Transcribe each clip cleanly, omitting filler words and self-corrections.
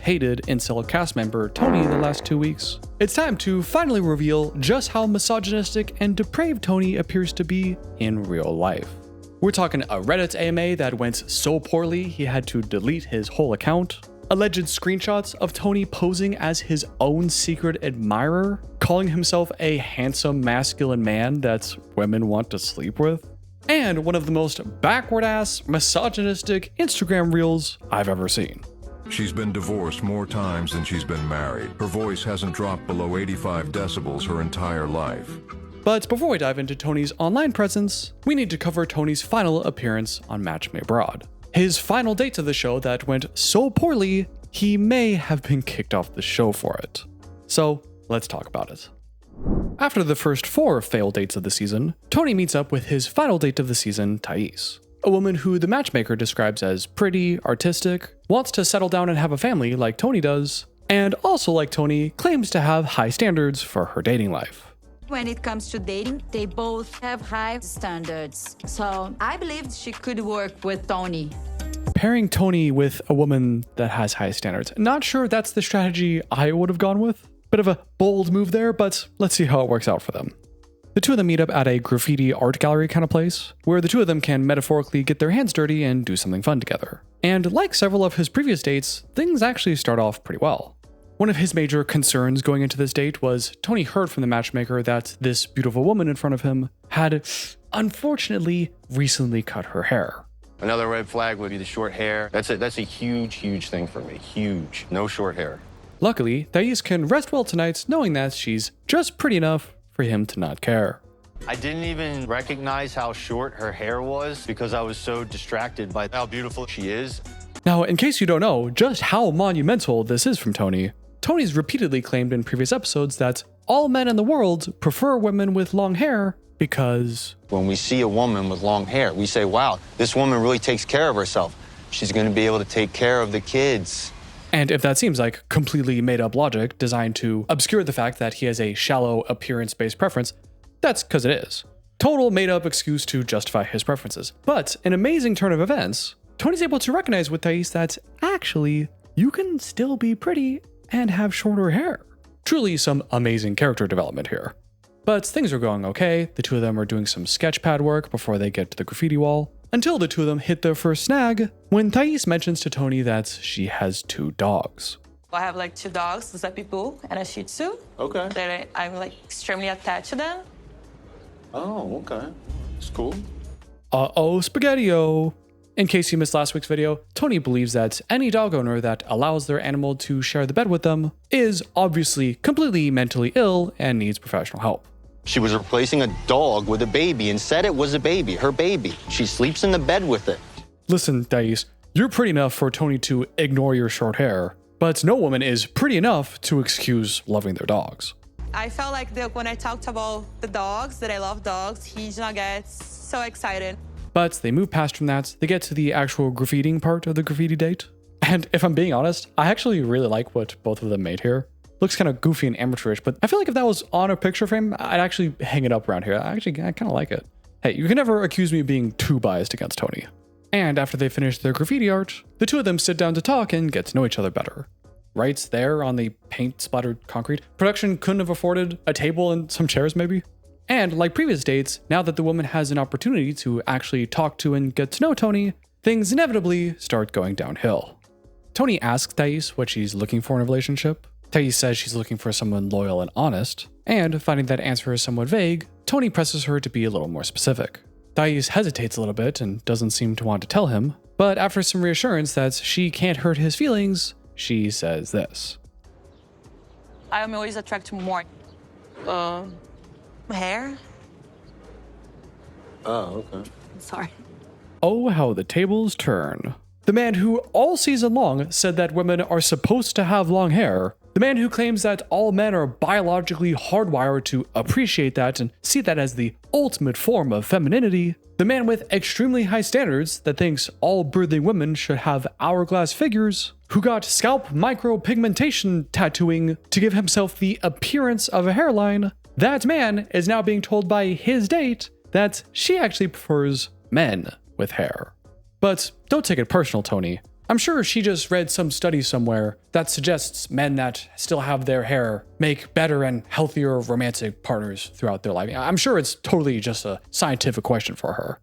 hated Incel cast member Tony the last 2 weeks, it's time to finally reveal just how misogynistic and depraved Tony appears to be in real life. We're talking a Reddit AMA that went so poorly he had to delete his whole account, alleged screenshots of Tony posing as his own secret admirer, calling himself a handsome masculine man that women want to sleep with, and one of the most backward-ass, misogynistic Instagram reels I've ever seen. She's been divorced more times than she's been married. Her voice hasn't dropped below 85 decibels her entire life. But before we dive into Tony's online presence, we need to cover Tony's final appearance on Match Made Abroad. His final date to the show that went so poorly, he may have been kicked off the show for it. So let's talk about it. After the first 4 failed dates of the season, Tony meets up with his final date of the season, Thais, a woman who the matchmaker describes as pretty, artistic, wants to settle down and have a family like Tony does, and also like Tony, claims to have high standards for her dating life. When it comes to dating, they both have high standards. So I believed she could work with Tony. Pairing Tony with a woman that has high standards. Not sure that's the strategy I would have gone with. Bit of a bold move there, but let's see how it works out for them. The two of them meet up at a graffiti art gallery kind of place, where the two of them can metaphorically get their hands dirty and do something fun together. And like several of his previous dates, things actually start off pretty well. One of his major concerns going into this date was Tony heard from the matchmaker that this beautiful woman in front of him had, unfortunately, recently cut her hair. Another red flag would be the short hair. That's a huge thing for me. Huge. No short hair. Luckily, Thais can rest well tonight knowing that she's just pretty enough for him to not care. I didn't even recognize how short her hair was because I was so distracted by how beautiful she is. Now, in case you don't know just how monumental this is from Tony, Tony's repeatedly claimed in previous episodes that all men in the world prefer women with long hair because when we see a woman with long hair, we say, wow, this woman really takes care of herself. She's going to be able to take care of the kids. And if that seems like completely made-up logic designed to obscure the fact that he has a shallow appearance-based preference, that's because it is. Total made-up excuse to justify his preferences. But an amazing turn of events, Tony's able to recognize with Thais that actually, you can still be pretty and have shorter hair. Truly some amazing character development here. But things are going okay. The two of them are doing some sketchpad work before they get to the graffiti wall, until the two of them hit their first snag when Thais mentions to Tony that she has 2 dogs. I have like 2 dogs, a Pitbull and a Shih Tzu. Okay. That I'm like extremely attached to them. Oh, okay. It's cool. Uh-oh, spaghetti-o. In case you missed last week's video, Tony believes that any dog owner that allows their animal to share the bed with them is obviously completely mentally ill and needs professional help. She was replacing a dog with a baby and said it was a baby, her baby. She sleeps in the bed with it. Listen, Thais, you're pretty enough for Tony to ignore your short hair, but no woman is pretty enough to excuse loving their dogs. I felt like when I talked about the dogs, that I love dogs, he just gets so excited. But they move past from that, they get to the actual graffitiing part of the graffiti date. And if I'm being honest, I actually really like what both of them made here. Looks kind of goofy and amateurish, but I feel like if that was on a picture frame, I'd actually hang it up around here. I kind of like it. Hey, you can never accuse me of being too biased against Tony. And after they finish their graffiti art, the two of them sit down to talk and get to know each other better. Right there on the paint-splattered concrete, production couldn't have afforded a table and some chairs maybe? And like previous dates, now that the woman has an opportunity to actually talk to and get to know Tony, things inevitably start going downhill. Tony asks Thais what she's looking for in a relationship. Thais says she's looking for someone loyal and honest, and finding that answer is somewhat vague, Tony presses her to be a little more specific. Thais hesitates a little bit and doesn't seem to want to tell him, but after some reassurance that she can't hurt his feelings, she says this. I am always attracted to more hair. Oh, okay. Sorry. Oh, how the tables turn. The man who all season long said that women are supposed to have long hair, the man who claims that all men are biologically hardwired to appreciate that and see that as the ultimate form of femininity, the man with extremely high standards that thinks all birthing women should have hourglass figures, who got scalp micropigmentation tattooing to give himself the appearance of a hairline, that man is now being told by his date that she actually prefers men with hair. But don't take it personal, Tony. I'm sure she just read some study somewhere that suggests men that still have their hair make better and healthier romantic partners throughout their life. I'm sure it's totally just a scientific question for her.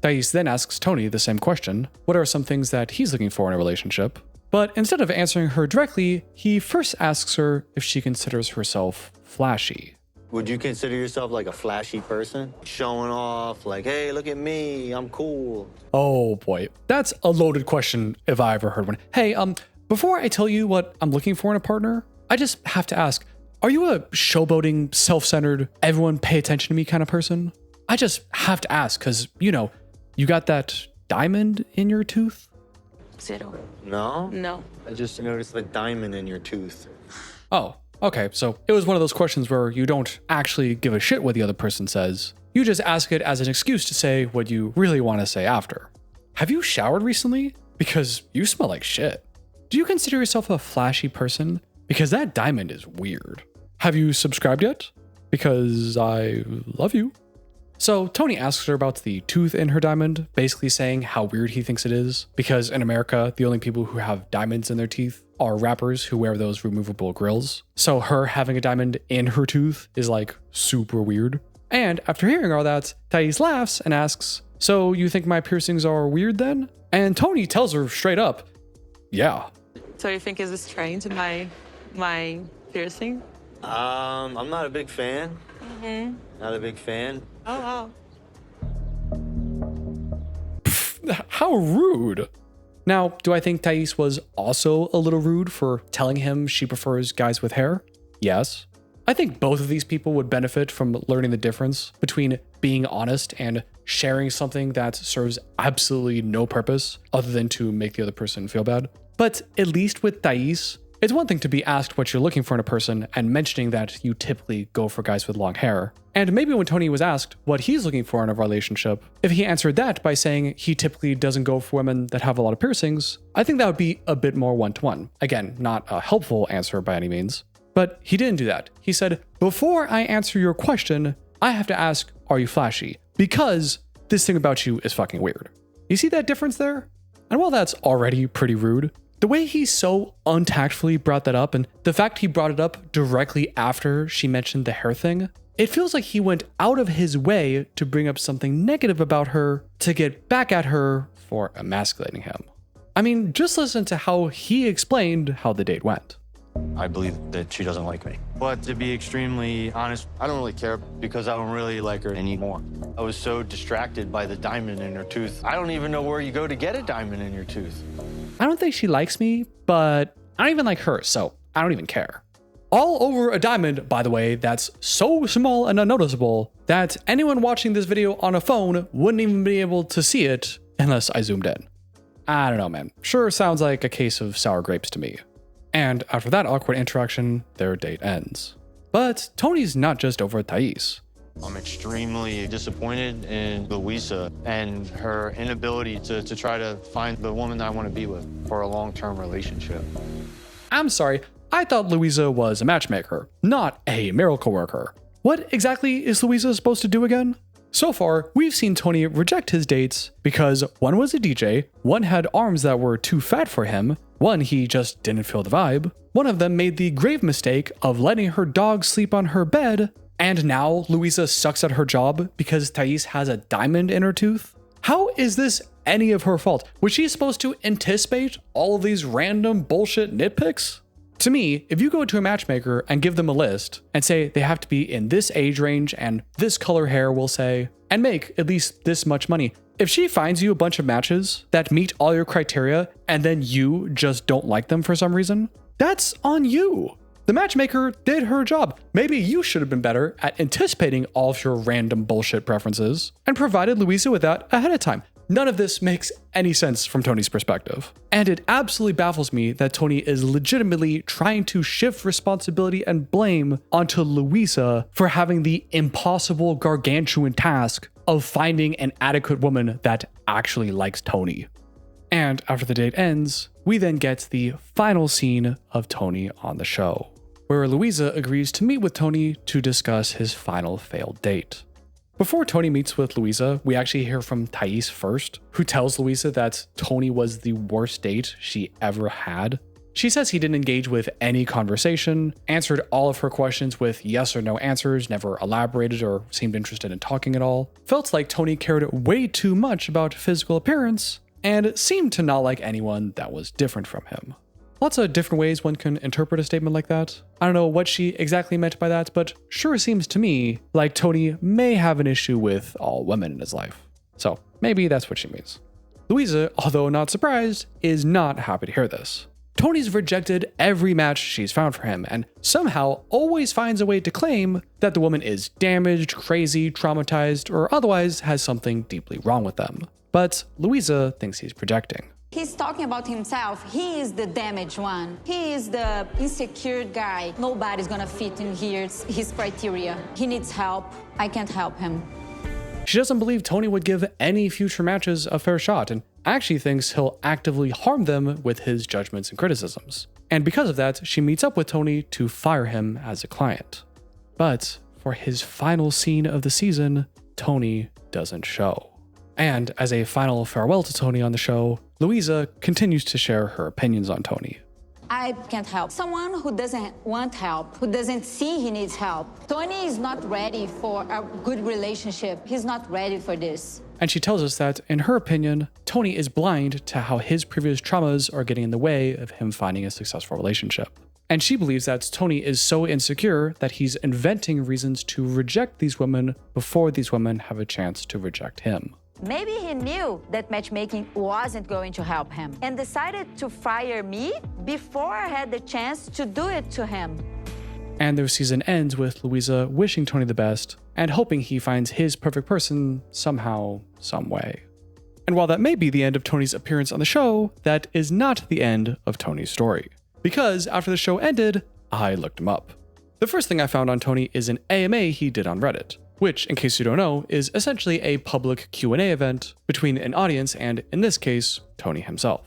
Thais then asks Tony the same question. What are some things that he's looking for in a relationship? But instead of answering her directly, he first asks her if she considers herself flashy. Would you consider yourself like a flashy person? Showing off, like, hey, look at me, I'm cool. Oh boy, that's a loaded question if I ever heard one. Hey, before I tell you what I'm looking for in a partner, I just have to ask, are you a showboating, self-centered, everyone pay attention to me kind of person? I just have to ask, because, you know, you got that diamond in your tooth? Zero. No? No. I just noticed the diamond in your tooth. Oh, okay, so it was one of those questions where you don't actually give a shit what the other person says. You just ask it as an excuse to say what you really want to say after. Have you showered recently? Because you smell like shit. Do you consider yourself a flashy person? Because that diamond is weird. Have you subscribed yet? Because I love you. So Tony asks her about the tooth in her diamond, basically saying how weird he thinks it is, because in America, the only people who have diamonds in their teeth are rappers who wear those removable grills. So her having a diamond in her tooth is like super weird. And after hearing all that, Thais laughs and asks, so you think my piercings are weird then? And Tony tells her straight up, yeah. So you think it's strange, my piercing? I'm not a big fan. Not a big fan. Oh, wow. How rude. Now, do I think Thais was also a little rude for telling him she prefers guys with hair? Yes. I think both of these people would benefit from learning the difference between being honest and sharing something that serves absolutely no purpose other than to make the other person feel bad. But at least with Thais, it's one thing to be asked what you're looking for in a person and mentioning that you typically go for guys with long hair. And maybe when Tony was asked what he's looking for in a relationship, if he answered that by saying he typically doesn't go for women that have a lot of piercings, I think that would be a bit more one-to-one. Again, not a helpful answer by any means. But he didn't do that. He said, before I answer your question, I have to ask, are you flashy? Because this thing about you is fucking weird. You see that difference there? And while that's already pretty rude, the way he so untactfully brought that up and the fact he brought it up directly after she mentioned the hair thing, it feels like he went out of his way to bring up something negative about her to get back at her for emasculating him. I mean, just listen to how he explained how the date went. I believe that she doesn't like me. But to be extremely honest, I don't really care because I don't really like her anymore. I was so distracted by the diamond in her tooth. I don't even know where you go to get a diamond in your tooth. I don't think she likes me, but I don't even like her, so I don't even care. All over a diamond, by the way, that's so small and unnoticeable that anyone watching this video on a phone wouldn't even be able to see it unless I zoomed in. I don't know, man. Sure sounds like a case of sour grapes to me. And after that awkward interaction, their date ends. But Tony's not just over Thais. I'm extremely disappointed in Louisa and her inability to try to find the woman that I want to be with for a long-term relationship. I'm sorry, I thought Louisa was a matchmaker, not a miracle worker. What exactly is Louisa supposed to do again? So far, we've seen Tony reject his dates because one was a DJ, one had arms that were too fat for him, one he just didn't feel the vibe, one of them made the grave mistake of letting her dog sleep on her bed, and now Louisa sucks at her job because Thais has a diamond in her tooth? How is this any of her fault? Was she supposed to anticipate all of these random bullshit nitpicks? To me, if you go to a matchmaker and give them a list and say they have to be in this age range and this color hair, we'll say, and make at least this much money, if she finds you a bunch of matches that meet all your criteria and then you just don't like them for some reason, that's on you. The matchmaker did her job. Maybe you should have been better at anticipating all of your random bullshit preferences and provided Louisa with that ahead of time. None of this makes any sense from Tony's perspective. And it absolutely baffles me that Tony is legitimately trying to shift responsibility and blame onto Louisa for having the impossible gargantuan task of finding an adequate woman that actually likes Tony. And after the date ends, we then get the final scene of Tony on the show, where Louisa agrees to meet with Tony to discuss his final failed date. Before Tony meets with Louisa, we actually hear from Thais first, who tells Louisa that Tony was the worst date she ever had. She says he didn't engage with any conversation, answered all of her questions with yes or no answers, never elaborated or seemed interested in talking at all, felt like Tony cared way too much about physical appearance, and seemed to not like anyone that was different from him. Lots of different ways one can interpret a statement like that. I don't know what she exactly meant by that, but sure seems to me like Tony may have an issue with all women in his life. So maybe that's what she means. Louisa, although not surprised, is not happy to hear this. Tony's rejected every match she's found for him and somehow always finds a way to claim that the woman is damaged, crazy, traumatized, or otherwise has something deeply wrong with them. But Louisa thinks he's projecting. He's talking about himself. He is the damaged one. He is the insecure guy. Nobody's gonna fit in here. It's his criteria. He needs help. I can't help him. She doesn't believe Tony would give any future matches a fair shot and actually thinks he'll actively harm them with his judgments and criticisms. And because of that, she meets up with Tony to fire him as a client. But for his final scene of the season, Tony doesn't show. And as a final farewell to Tony on the show, Louisa continues to share her opinions on Tony. I can't help. Someone who doesn't want help, who doesn't see he needs help. Tony is not ready for a good relationship. He's not ready for this. And she tells us that, in her opinion, Tony is blind to how his previous traumas are getting in the way of him finding a successful relationship. And she believes that Tony is so insecure that he's inventing reasons to reject these women before these women have a chance to reject him. Maybe he knew that matchmaking wasn't going to help him and decided to fire me before I had the chance to do it to him. And their season ends with Louisa wishing Tony the best and hoping he finds his perfect person somehow, some way. And while that may be the end of Tony's appearance on the show, that is not the end of Tony's story. Because after the show ended, I looked him up. The first thing I found on Tony is an AMA he did on Reddit, which, in case you don't know, is essentially a public Q&A event between an audience and, in this case, Tony himself.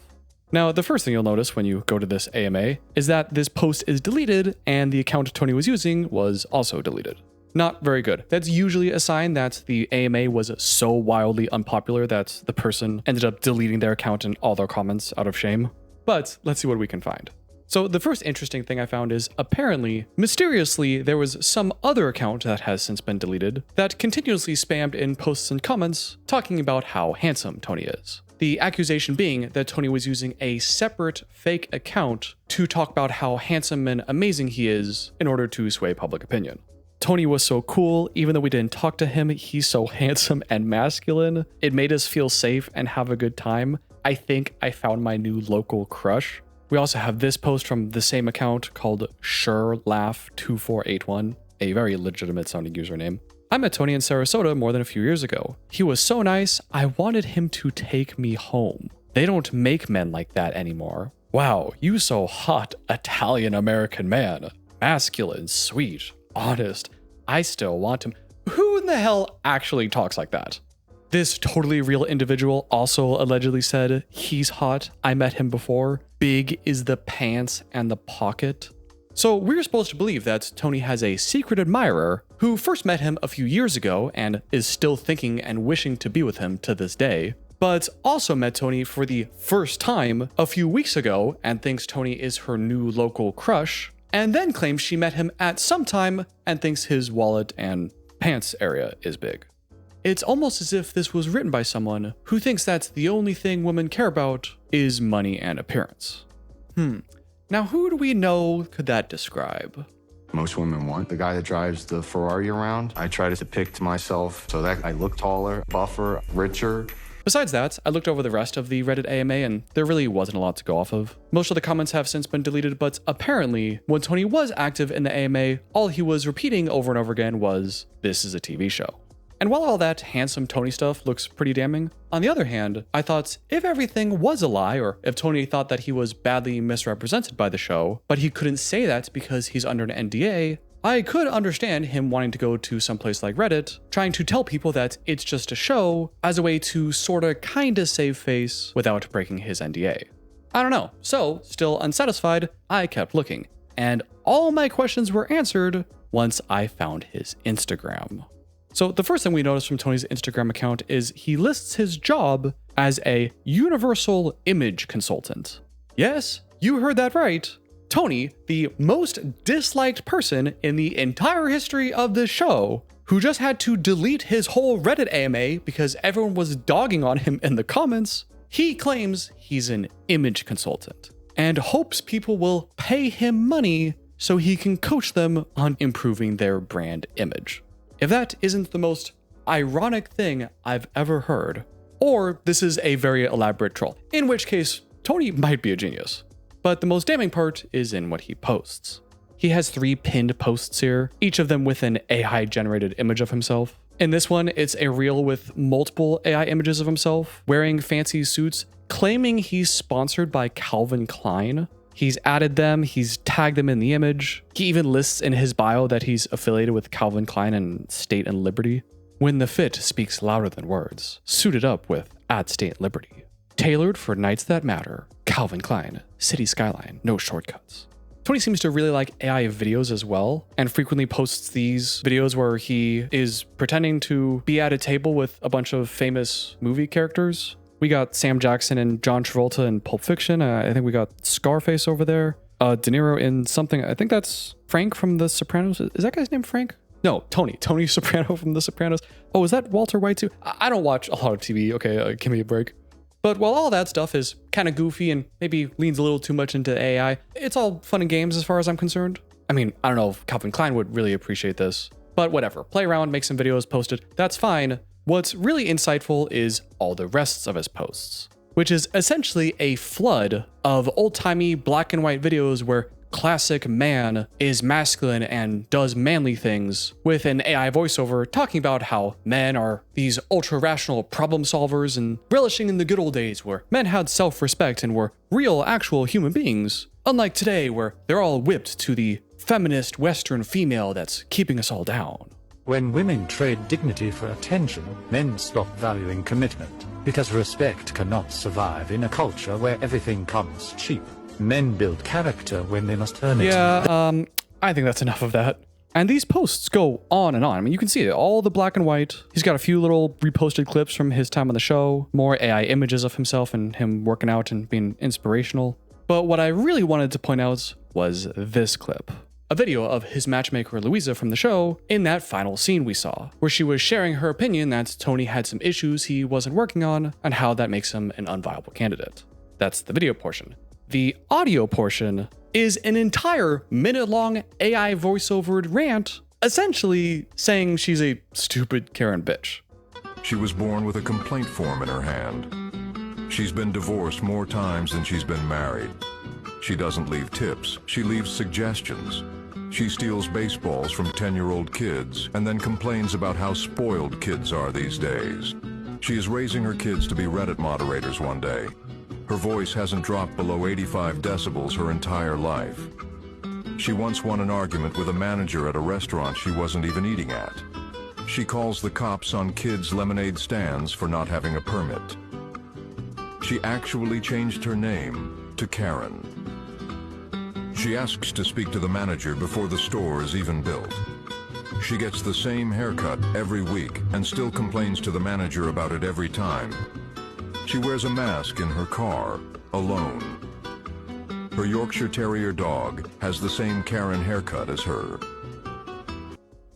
Now, the first thing you'll notice when you go to this AMA is that this post is deleted and the account Tony was using was also deleted. Not very good. That's usually a sign that the AMA was so wildly unpopular that the person ended up deleting their account and all their comments out of shame. But let's see what we can find. So the first interesting thing I found is apparently, mysteriously, there was some other account that has since been deleted that continuously spammed in posts and comments talking about how handsome Tony is. The accusation being that Tony was using a separate fake account to talk about how handsome and amazing he is in order to sway public opinion. Tony was so cool, even though we didn't talk to him, he's so handsome and masculine. It made us feel safe and have a good time. I think I found my new local crush. We also have this post from the same account called SureLaugh2481, a very legitimate sounding username. I met Tony in Sarasota more than a few years ago. He was so nice, I wanted him to take me home. They don't make men like that anymore. Wow, you so hot Italian-American man. Masculine, sweet, honest. I still want him. Who in the hell actually talks like that? This totally real individual also allegedly said, he's hot, I met him before, big is the pants and the pocket. So we're supposed to believe that Tony has a secret admirer who first met him a few years ago and is still thinking and wishing to be with him to this day, but also met Tony for the first time a few weeks ago and thinks Tony is her new local crush, and then claims she met him at some time and thinks his wallet and pants area is big. It's almost as if this was written by someone who thinks that the only thing women care about is money and appearance. Now who do we know could that describe? Most women want the guy that drives the Ferrari around. I try to depict myself so that I look taller, buffer, richer. Besides that, I looked over the rest of the Reddit AMA and there really wasn't a lot to go off of. Most of the comments have since been deleted, but apparently, when Tony was active in the AMA, all he was repeating over and over again was, "This is a TV show." And while all that handsome Tony stuff looks pretty damning, on the other hand, I thought if everything was a lie, or if Tony thought that he was badly misrepresented by the show, but he couldn't say that because he's under an NDA, I could understand him wanting to go to someplace like Reddit, trying to tell people that it's just a show as a way to sorta kinda save face without breaking his NDA. I don't know. So, still unsatisfied, I kept looking. And all my questions were answered once I found his Instagram. So the first thing we notice from Tony's Instagram account is he lists his job as a universal image consultant. Yes, you heard that right. Tony, the most disliked person in the entire history of this show, who just had to delete his whole Reddit AMA because everyone was dogging on him in the comments, he claims he's an image consultant and hopes people will pay him money so he can coach them on improving their brand image. If that isn't the most ironic thing I've ever heard, or this is a very elaborate troll, in which case Tony might be a genius. But the most damning part is in what he posts. He has 3 pinned posts here, each of them with an AI-generated image of himself. In this one, it's a reel with multiple AI images of himself, wearing fancy suits, claiming he's sponsored by Calvin Klein. He's added them, he's tagged them in the image. He even lists in his bio that he's affiliated with Calvin Klein and State and Liberty. When the fit speaks louder than words, suited up with at State Liberty. Tailored for nights that matter, Calvin Klein, City Skyline, no shortcuts. Tony seems to really like AI videos as well, and frequently posts these videos where he is pretending to be at a table with a bunch of famous movie characters. We got Sam Jackson and John Travolta in Pulp Fiction. I think we got Scarface over there. De Niro in something. I think that's Frank from The Sopranos. Is that guy's name Frank? No, Tony Soprano from The Sopranos. Oh, is that Walter White too? I don't watch a lot of TV. Okay, give me a break. But while all that stuff is kind of goofy and maybe leans a little too much into AI, it's all fun and games as far as I'm concerned. I mean, I don't know if Calvin Klein would really appreciate this, but whatever. Play around, make some videos, post it. That's fine. What's really insightful is all the rest of his posts, which is essentially a flood of old-timey black and white videos where classic man is masculine and does manly things, with an AI voiceover talking about how men are these ultra-rational problem solvers and relishing in the good old days where men had self-respect and were real, actual human beings, unlike today where they're all whipped to the feminist Western female that's keeping us all down. When women trade dignity for attention, men stop valuing commitment, because respect cannot survive in a culture where everything comes cheap. Men build character when they must earn it. Yeah, I think that's enough of that. And these posts go on and on. I mean, you can see it, all the black and white. He's got a few little reposted clips from his time on the show, more AI images of himself and him working out and being inspirational. But what I really wanted to point out was this clip. A video of his matchmaker Louisa from the show in that final scene we saw, where she was sharing her opinion that Tony had some issues he wasn't working on and how that makes him an unviable candidate. That's the video portion. The audio portion is an entire minute-long AI voiceovered rant, essentially saying she's a stupid Karen bitch. She was born with a complaint form in her hand. She's been divorced more times than she's been married. She doesn't leave tips, she leaves suggestions. She steals baseballs from 10-year-old kids and then complains about how spoiled kids are these days. She is raising her kids to be Reddit moderators one day. Her voice hasn't dropped below 85 decibels her entire life. She once won an argument with a manager at a restaurant she wasn't even eating at. She calls the cops on kids' lemonade stands for not having a permit. She actually changed her name to Karen. She asks to speak to the manager before the store is even built. She gets the same haircut every week and still complains to the manager about it every time. She wears a mask in her car, alone. Her Yorkshire Terrier dog has the same Karen haircut as her.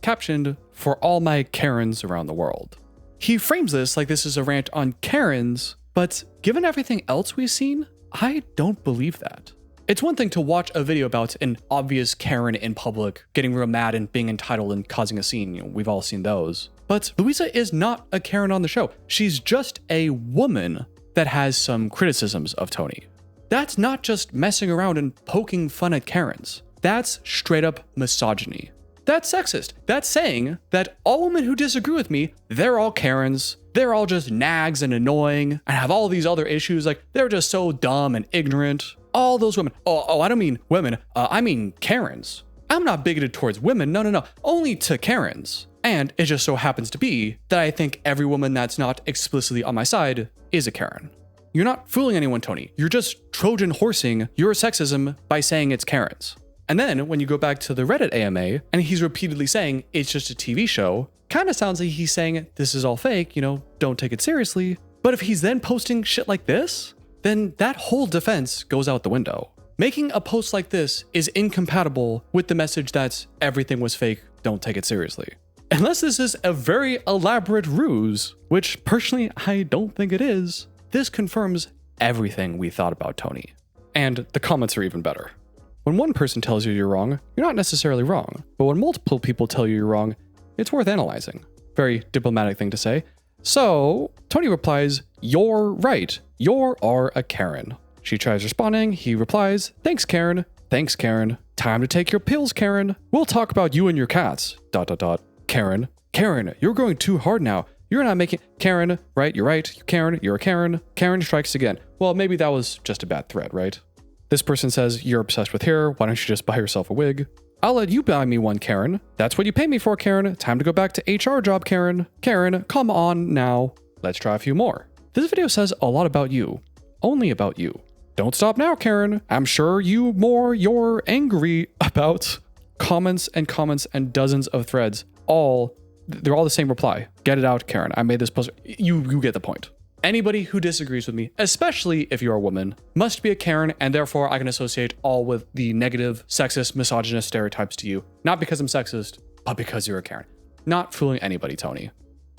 Captioned, "For all my Karens around the world." He frames this like this is a rant on Karens, but given everything else we've seen, I don't believe that. It's one thing to watch a video about an obvious Karen in public, getting real mad and being entitled and causing a scene. We've all seen those. But Louisa is not a Karen on the show. She's just a woman that has some criticisms of Tony. That's not just messing around and poking fun at Karens. That's straight up misogyny. That's sexist. That's saying that all women who disagree with me, they're all Karens. They're all just nags and annoying and have all these other issues. Like, they're just so dumb and ignorant. All those women. Oh, I don't mean women. I mean Karens. I'm not bigoted towards women. No. Only to Karens. And it just so happens to be that I think every woman that's not explicitly on my side is a Karen. You're not fooling anyone, Tony. You're just Trojan horsing your sexism by saying it's Karens. And then when you go back to the Reddit AMA and he's repeatedly saying it's just a TV show, kind of sounds like he's saying this is all fake, you know, don't take it seriously. But if he's then posting shit like this, then that whole defense goes out the window. Making a post like this is incompatible with the message that everything was fake, don't take it seriously. Unless this is a very elaborate ruse, which personally I don't think it is, this confirms everything we thought about Tony. And the comments are even better. When one person tells you you're wrong, you're not necessarily wrong. But when multiple people tell you you're wrong, it's worth analyzing. Very diplomatic thing to say. So Tony replies, "You're right. You are a Karen." She tries responding. He replies, "Thanks, Karen. Thanks, Karen. Time to take your pills, Karen. We'll talk about you and your cats. ... Karen. Karen, you're going too hard now. You're not making... Karen, right? You're right. Karen, you're a Karen. Karen strikes again." Well, maybe that was just a bad thread, right? This person says, "You're obsessed with hair. Why don't you just buy yourself a wig?" "I'll let you buy me one, Karen. That's what you pay me for, Karen. Time to go back to HR job, Karen. Karen, come on now. Let's try a few more." This video says a lot about you. Only about you. "Don't stop now, Karen. I'm sure you're angry about..." Comments and dozens of threads. They're all the same reply. "Get it out, Karen. I made this post." You get the point. Anybody who disagrees with me, especially if you're a woman, must be a Karen, and therefore I can associate all with the negative, sexist, misogynist stereotypes to you. Not because I'm sexist, but because you're a Karen. Not fooling anybody, Tony.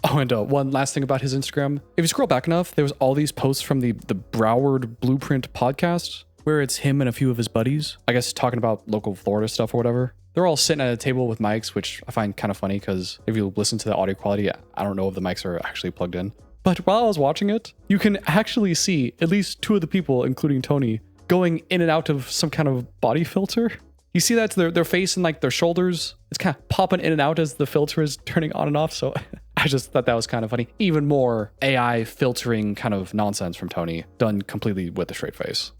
Oh, and one last thing about his Instagram. If you scroll back enough, there was all these posts from the Broward Blueprint podcast, where it's him and a few of his buddies, I guess talking about local Florida stuff or whatever. They're all sitting at a table with mics, which I find kind of funny because if you listen to the audio quality, I don't know if the mics are actually plugged in. But while I was watching it, you can actually see at least two of the people, including Tony, going in and out of some kind of body filter. You see that to their face and like their shoulders. It's kind of popping in and out as the filter is turning on and off. So I just thought that was kind of funny. Even more AI filtering kind of nonsense from Tony, done completely with a straight face.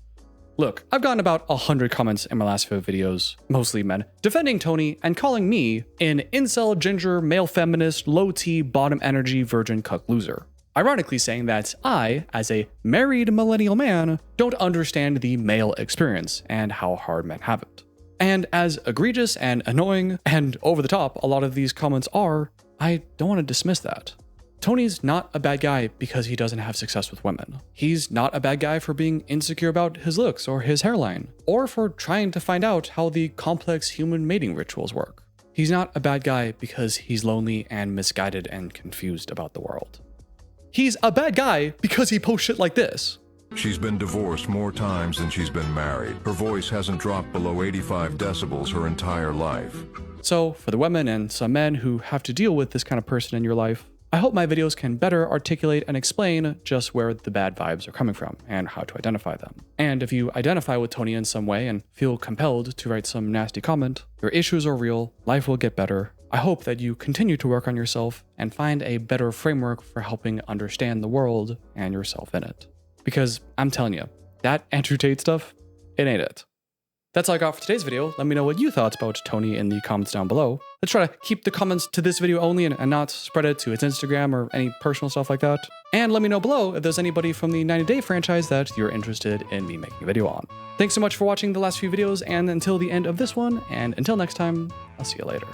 Look, I've gotten about 100 comments in my last few videos, mostly men, defending Tony and calling me an incel, ginger, male feminist, low T, bottom energy, virgin cuck loser. Ironically saying that I, as a married millennial man, don't understand the male experience and how hard men have it. And as egregious and annoying and over the top a lot of these comments are, I don't want to dismiss that. Tony's not a bad guy because he doesn't have success with women. He's not a bad guy for being insecure about his looks or his hairline, or for trying to find out how the complex human mating rituals work. He's not a bad guy because he's lonely and misguided and confused about the world. He's a bad guy because he posts shit like this. She's been divorced more times than she's been married. Her voice hasn't dropped below 85 decibels her entire life. So for the women and some men who have to deal with this kind of person in your life, I hope my videos can better articulate and explain just where the bad vibes are coming from and how to identify them. And if you identify with Tony in some way and feel compelled to write some nasty comment, your issues are real, life will get better. I hope that you continue to work on yourself and find a better framework for helping understand the world and yourself in it. Because I'm telling you, that Andrew Tate stuff, it ain't it. That's all I got for today's video. Let me know what you thought about Tony in the comments down below. Let's try to keep the comments to this video only and not spread it to its Instagram or any personal stuff like that. And let me know below if there's anybody from the 90 Day franchise that you're interested in me making a video on. Thanks so much for watching the last few videos and until the end of this one. And until next time, I'll see you later.